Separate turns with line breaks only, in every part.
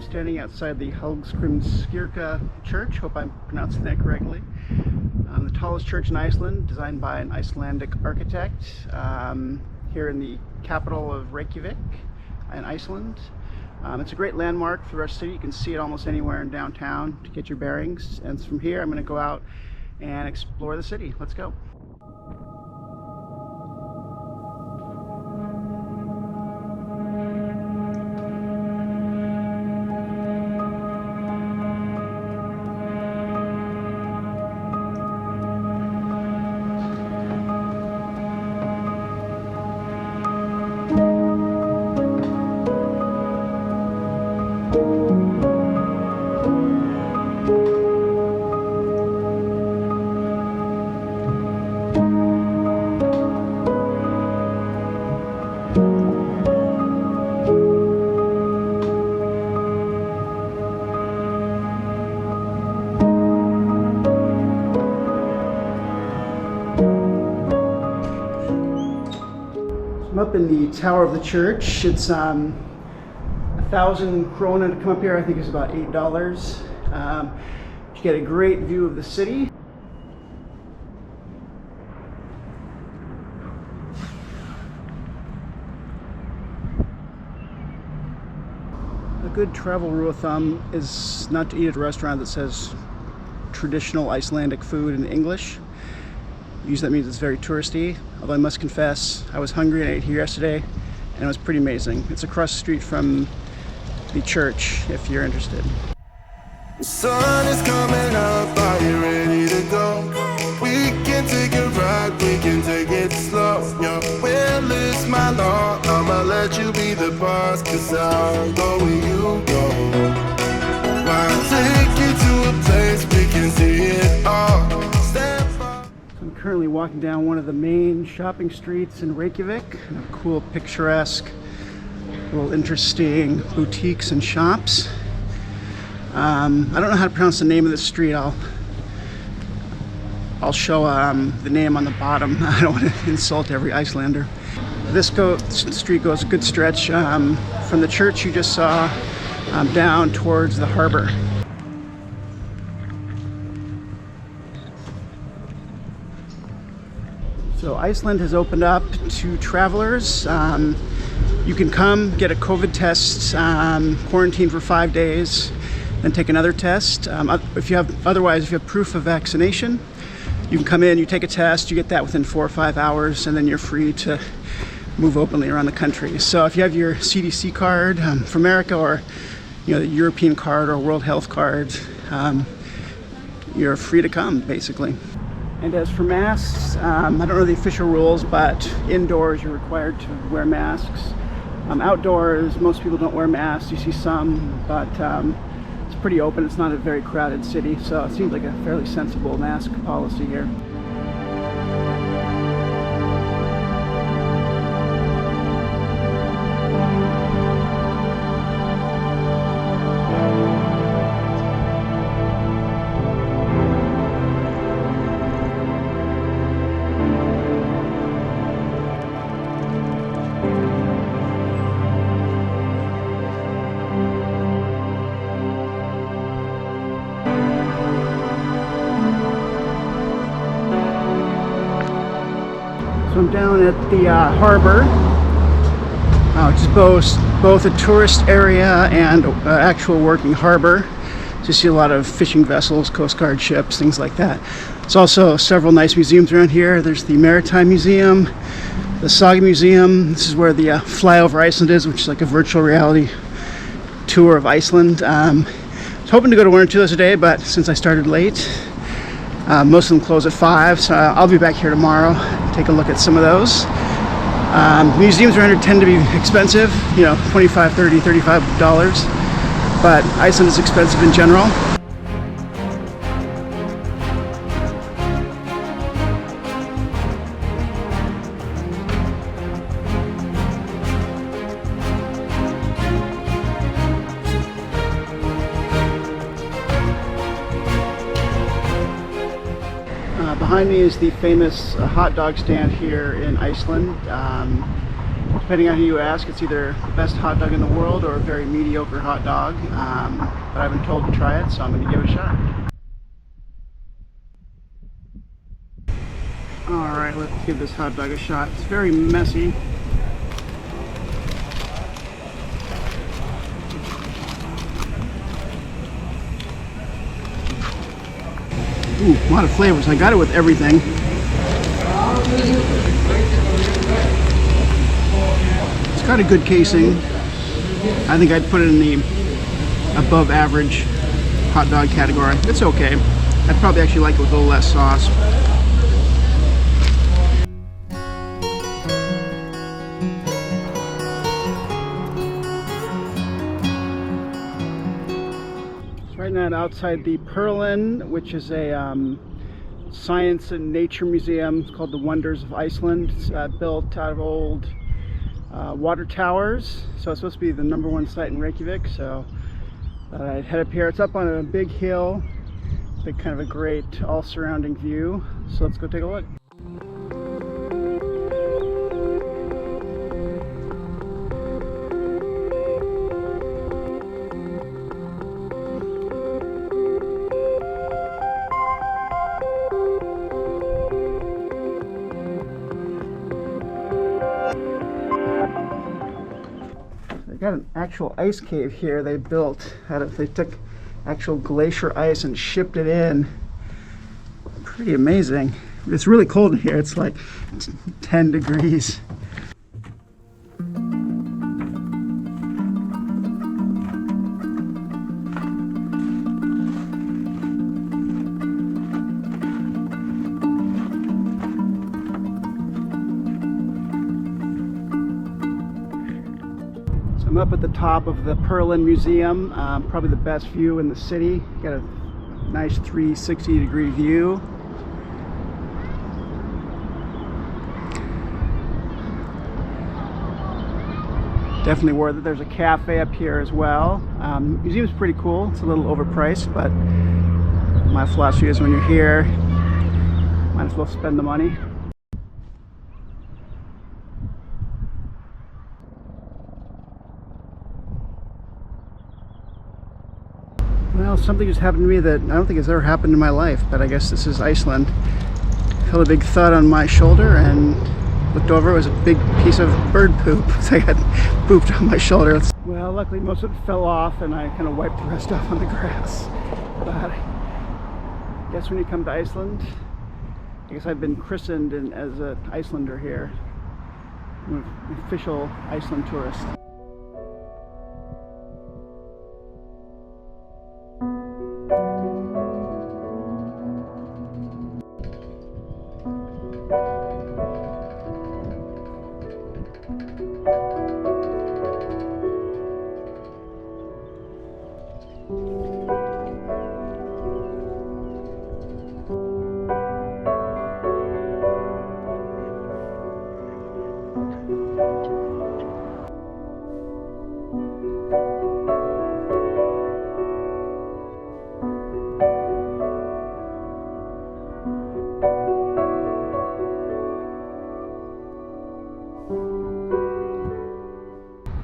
standing outside the Hallgrímskirkja church. Hope I'm pronouncing that correctly. The tallest church in Iceland, designed by an Icelandic architect, here in the capital of Reykjavik in Iceland. It's a great landmark for our city. You can see it almost anywhere in downtown to get your bearings. And from here, I'm going to go out and explore the city. Let's go. I'm up in the tower of the church. It's 1,000 krona to come up here. I think it's about $8. You get a great view of the city. A good travel rule of thumb is not to eat at a restaurant that says traditional Icelandic food in English. Usually that means it's very touristy, although I must confess I was hungry and I ate here yesterday and it was pretty amazing. It's across the street from the church if you're interested.
The sun is coming up, are you ready to go? We can take a ride, we can take it slow. Your will is my law, I'ma let you be the boss, cause I'll go where you go. I'll take you to a place we can see it all.
I'm currently walking down one of the main shopping streets in Reykjavik. Cool, picturesque, little interesting boutiques and shops. I don't know how to pronounce the name of the street. I'll show the name on the bottom. I don't want to insult every Icelander. This street goes a good stretch from the church you just saw down towards the harbor. So Iceland has opened up to travelers. You can come, get a COVID test, quarantine for 5 days, then take another test. If you have proof of vaccination, you can come in, you take a test, you get that within 4 or 5 hours, and then you're free to move openly around the country. So if you have your CDC card from America, or the European card or World Health card, you're free to come, basically. And as for masks, I don't know the official rules, but indoors you're required to wear masks. Outdoors, most people don't wear masks. You see some, but it's pretty open. It's not a very crowded city, so it seems like a fairly sensible mask policy here. So I'm down at the harbor, which is both a tourist area and actual working harbor. So you see a lot of fishing vessels, Coast Guard ships, things like that. There's also several nice museums around here. There's the Maritime Museum, the Saga Museum. This is where the Flyover Iceland is, which is like a virtual reality tour of Iceland. I was hoping to go to one or two of those a day, but since I started late, most of them close at 5, so I'll be back here tomorrow, take a look at some of those. Museums around here tend to be expensive, $25, $30, $35, but Iceland is expensive in general. Behind me is the famous hot dog stand here in Iceland. Depending on who you ask, it's either the best hot dog in the world or a very mediocre hot dog. But I've been told to try it, so I'm going to give it a shot. Alright, let's give this hot dog a shot. It's very messy. Ooh, a lot of flavors. I got it with everything. It's got a good casing. I think I'd put it in the above average hot dog category. It's okay. I'd probably actually like it with a little less sauce. Right now, outside the Perlin, which is a science and nature museum. It's called the Wonders of Iceland. It's built out of old water towers, so it's supposed to be the #1 site in Reykjavik. So I'd head up here. It's up on a big hill, big kind of a great all-surrounding view. So let's go take a look. They got an actual ice cave here they built out of, they took actual glacier ice and shipped it in. Pretty amazing. It's really cold in here. It's like 10 degrees. I'm up at the top of the Perlin Museum, probably the best view in the city. Got a nice 360-degree view. Definitely worth it. There's a cafe up here as well. Museum's pretty cool. It's a little overpriced, but my philosophy is when you're here, might as well spend the money. Well, something just happened to me that I don't think has ever happened in my life, but I guess this is Iceland. Felt a big thud on my shoulder and looked over. It was a big piece of bird poop. So I got pooped on my shoulder. Well, luckily most of it fell off and I kind of wiped the rest off on the grass. But I guess when you come to Iceland, I guess I've been christened as an Icelander here. I'm an official Iceland tourist.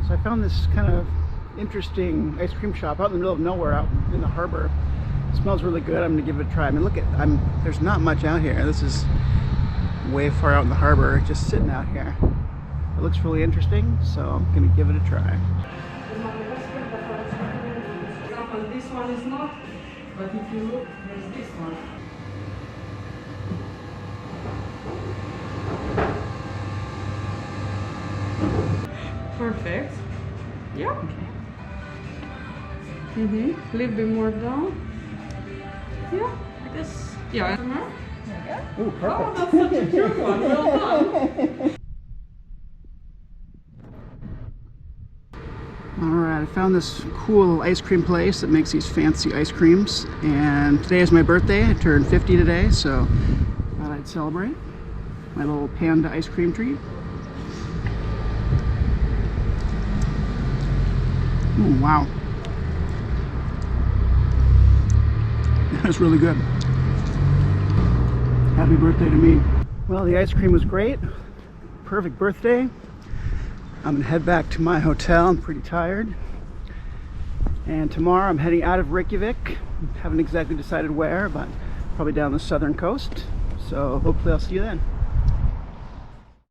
I found this kind of interesting ice cream shop out in the middle of nowhere, out in the harbor. It smells really good. I'm gonna give it a try. I mean, look at, there's not much out here. This is way far out in the harbor, just sitting out here. It looks really interesting, so I'm gonna give it a try.
This one is not, but if you look, there's this one. Perfect. Yeah. Okay. A little bit more down. Yeah, like this. Yeah.
Ooh, perfect.
Oh, that's such a cute one. Well done.
Alright, I found this cool little ice cream place that makes these fancy ice creams. And today is my birthday. I turned 50 today, so I thought I'd celebrate. My little panda ice cream treat. Ooh, wow. That was really good. Happy birthday to me. Well, the ice cream was great. Perfect birthday. I'm gonna head back to my hotel. I'm pretty tired. And tomorrow I'm heading out of Reykjavik. Haven't exactly decided where, but probably down the southern coast. So hopefully I'll see you then.